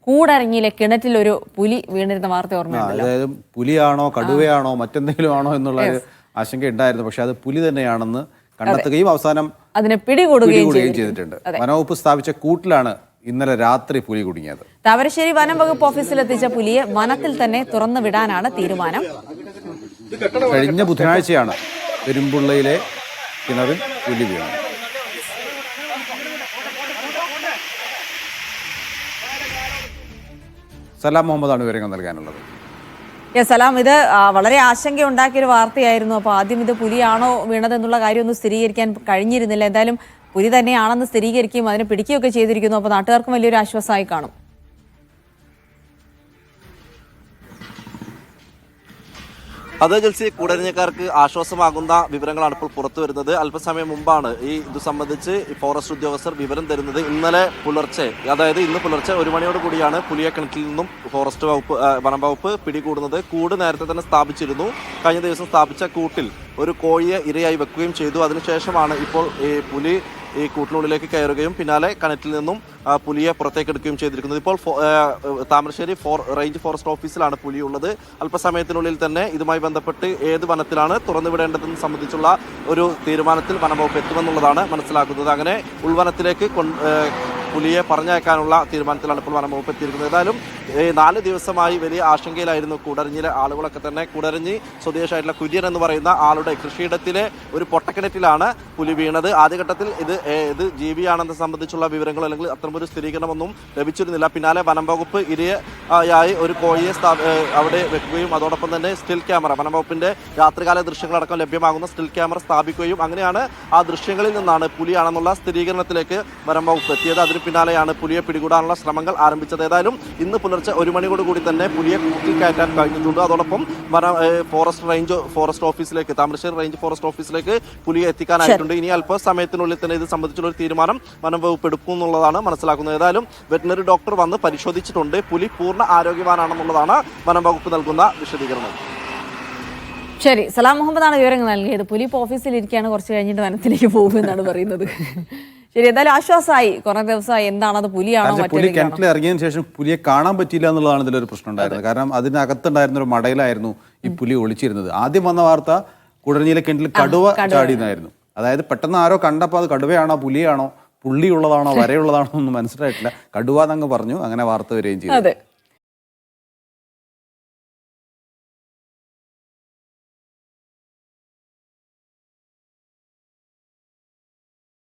കൂടരങ്ങിയിലെ കിണറ്റിൽ ഒരു പുലി വീണിരുന്ന വാർത്ത ഓർമ്മയുണ്ടല്ലോ. അതായത് പുലിയാണോ കടുവയാണോ മറ്റെന്തെങ്കിലും ആണോ എന്നുള്ള ഒരു ആശങ്ക ഉണ്ടായിരുന്നു. പക്ഷെ അത് പുലി തന്നെയാണെന്ന് കണ്ടെത്തുകയും അവസാനം അതിനെ പിടികൂടുകയും ചെയ്തിട്ടുണ്ട്. വനവകുപ്പ് സ്ഥാപിച്ച കൂട്ടിലാണ് ഇന്നലെ രാത്രി പുലി കുടുങ്ങിയത്. താമരശ്ശേരി വനം വകുപ്പ് ഓഫീസിലെത്തിച്ച പുലിയെ വനത്തിൽ തന്നെ തുറന്നു വിടാനാണ് തീരുമാനം. കഴിഞ്ഞ ബുധനാഴ്ചയാണ് പെരുമ്പുള്ളയിലെ കിണറിൽ പുലി വീണത്. സലാം മുഹമ്മദാണ് വിവരങ്ങൾ നൽകാനുള്ളത്. സലാം, ഇത് വളരെ ആശങ്കയുണ്ടാക്കിയൊരു വാർത്തയായിരുന്നു. അപ്പോൾ ആദ്യം ഇത് പുലിയാണോ വീണതെന്നുള്ള കാര്യമൊന്നും സ്ഥിരീകരിക്കാൻ കഴിഞ്ഞിരുന്നില്ല. എന്തായാലും പുലി തന്നെയാണെന്ന് സ്ഥിരീകരിക്കുകയും അതിനെ പിടിക്കുകയൊക്കെ ചെയ്തിരിക്കുന്നു. അപ്പോൾ നാട്ടുകാർക്കും വലിയൊരു ആശ്വാസമായി കാണും. അത് ജൽസി കൂടരഞ്ഞക്കാർക്ക് ആശ്വാസമാകുന്ന വിവരങ്ങളാണ് ഇപ്പോൾ പുറത്തു വരുന്നത്. അല്പസമയം മുമ്പാണ് ഇത് സംബന്ധിച്ച് ഫോറസ്റ്റ് ഉദ്യോഗസ്ഥർ വിവരം തരുന്നത്. ഇന്നലെ പുലർച്ചെ, അതായത് ഇന്ന് പുലർച്ചെ 1 മണിയോട് കൂടിയാണ് പുലിയെ കിണറ്റിൽ നിന്നും ഫോറസ്റ്റ് വകുപ്പ് വനം വകുപ്പ് പിടികൂടുന്നത്. കൂട് നേരത്തെ തന്നെ സ്ഥാപിച്ചിരുന്നു. കഴിഞ്ഞ ദിവസം സ്ഥാപിച്ച കൂട്ടിൽ ഒരു കോഴിയെ ഇരയായി വെക്കുകയും ചെയ്തു. അതിനുശേഷമാണ് ഇപ്പോൾ പുലി ഈ കൂട്ടിനുള്ളിലേക്ക് കയറുകയും പിന്നാലെ കിണറ്റിൽ നിന്നും പുലിയെ പുറത്തേക്കെടുക്കുകയും ചെയ്തിരിക്കുന്നത്. ഇപ്പോൾ താമരശ്ശേരി റേഞ്ച് ഫോറസ്റ്റ് ഓഫീസിലാണ് പുലിയുള്ളത്. അല്പസമയത്തിനുള്ളിൽ തന്നെ ഇതുമായി ബന്ധപ്പെട്ട് ഏത് വനത്തിലാണ് തുറന്നുവിടേണ്ടതെന്ന് സംബന്ധിച്ചുള്ള ഒരു തീരുമാനത്തിൽ വനംവകുപ്പ് എത്തുമെന്നുള്ളതാണ് മനസ്സിലാക്കുന്നത്. അങ്ങനെ ഉൾവനത്തിലേക്ക് പുലിയെ പറഞ്ഞയക്കാനുള്ള തീരുമാനത്തിലാണ് ഇപ്പോൾ വനംവകുപ്പ് എത്തിയിരിക്കുന്നത്. ഏതായാലും 4 ദിവസമായി വലിയ ആശങ്കയിലായിരുന്നു കൂടരഞ്ഞിലെ ആളുകളൊക്കെ തന്നെ. കൂടരഞ്ഞി സ്വദേശമായിട്ടുള്ള കുര്യൻ എന്ന് പറയുന്ന ആളുടെ കൃഷിയിടത്തിലെ ഒരു പൊട്ടക്കിണറ്റിലാണ് പുലി വീണത്. ആദ്യഘട്ടത്തിൽ ഇത് ജീവിയാണെന്ന് സംബന്ധിച്ചുള്ള വിവരങ്ങൾ അല്ലെങ്കിൽ അത്തരമൊരു സ്ഥിരീകരണമൊന്നും ലഭിച്ചിരുന്നില്ല. പിന്നാലെ വനം വകുപ്പ് ഇരയായി ഒരു കോഴിയെ അവിടെ വെക്കുകയും അതോടൊപ്പം തന്നെ സ്റ്റിൽ ക്യാമറ, വനം വകുപ്പിന്റെ രാത്രികാല ദൃശ്യങ്ങളടക്കം ലഭ്യമാകുന്ന സ്റ്റിൽ ക്യാമറ സ്ഥാപിക്കുകയും അങ്ങനെയാണ് ആ ദൃശ്യങ്ങളിൽ നിന്നാണ് പുലിയാണെന്നുള്ള സ്ഥിരീകരണത്തിലേക്ക് വനം വകുപ്പ് എത്തിയത്. അതിന് പിന്നാലെയാണ് പുലിയെ പിടികൂടാനുള്ള ശ്രമങ്ങൾ ആരംഭിച്ചത്. ഏതായാലും ഇന്ന് പുലർച്ചെ 1 മണിയോട് കൂടി തന്നെ പുലിയെ കൂട്ടിൽ കയറ്റാൻ കഴിഞ്ഞിട്ടുണ്ട്. അതോടൊപ്പം ഫോറസ്റ്റ് ഓഫീസിലേക്ക്, താമരശ്ശേരി റേഞ്ച് ഫോറസ്റ്റ് ഓഫീസിലേക്ക് പുലിയെ എത്തിക്കാനായിട്ടുണ്ട്. ഇനി അല്പസമയത്തിനുള്ളിൽ തന്നെ ഇത് സംബന്ധിച്ചുള്ള ഒരു തീരുമാനം വനം വകുപ്പ് എടുക്കും എന്നുള്ളതാണ് മനസ്സിലാക്കുന്നത്. ഏതായാലും വെറ്റിനറി ഡോക്ടർ വന്ന് പരിശോധിച്ചിട്ടുണ്ട്. പുലി പൂർണ്ണ ആരോഗ്യവാനാണെന്നുള്ളതാണ് വനം വകുപ്പ് നൽകുന്ന വിശദീകരണം. ശരി, സലാം മുഹമ്മദാണ് വിവരങ്ങൾ നൽകിയത്. പുലി ഇപ്പോൾ ഓഫീസിലിരിക്കുകയാണ്, കുറച്ച് കഴിഞ്ഞിട്ട് വനത്തിലേക്ക് പോകുമെന്നാണ് പറയുന്നത്. ശരി, എന്തായാലും ആശ്വാസമായി. കുറെ ദിവസമായി എന്താണത്, പുലിയാണോ പുലി കിണറ്റിൽ ഇറങ്ങിയതിനു ശേഷം പുലിയെ കാണാൻ പറ്റിയില്ല എന്നുള്ളതാണ് ഇതിലൊരു പ്രശ്നം ഉണ്ടായിരുന്നത്. കാരണം അതിനകത്തുണ്ടായിരുന്ന ഒരു മടയിലായിരുന്നു ഈ പുലി ഒളിച്ചിരുന്നത്. ആദ്യം വന്ന വാർത്ത കൂടരഞ്ഞിയിലെ കിണറ്റിൽ കടുവ ചാടിയെന്നായിരുന്നു. അതായത് പെട്ടെന്ന് ആരോ കണ്ടപ്പോൾ അത് കടുവയാണോ പുലിയാണോ പുള്ളിയുള്ളതാണോ വരയുള്ളതാണോ ഒന്നും മനസ്സിലായിട്ടില്ല. കടുവ എന്നങ്ങ് പറഞ്ഞു, അങ്ങനെ വാർത്ത വരികയും ചെയ്തു.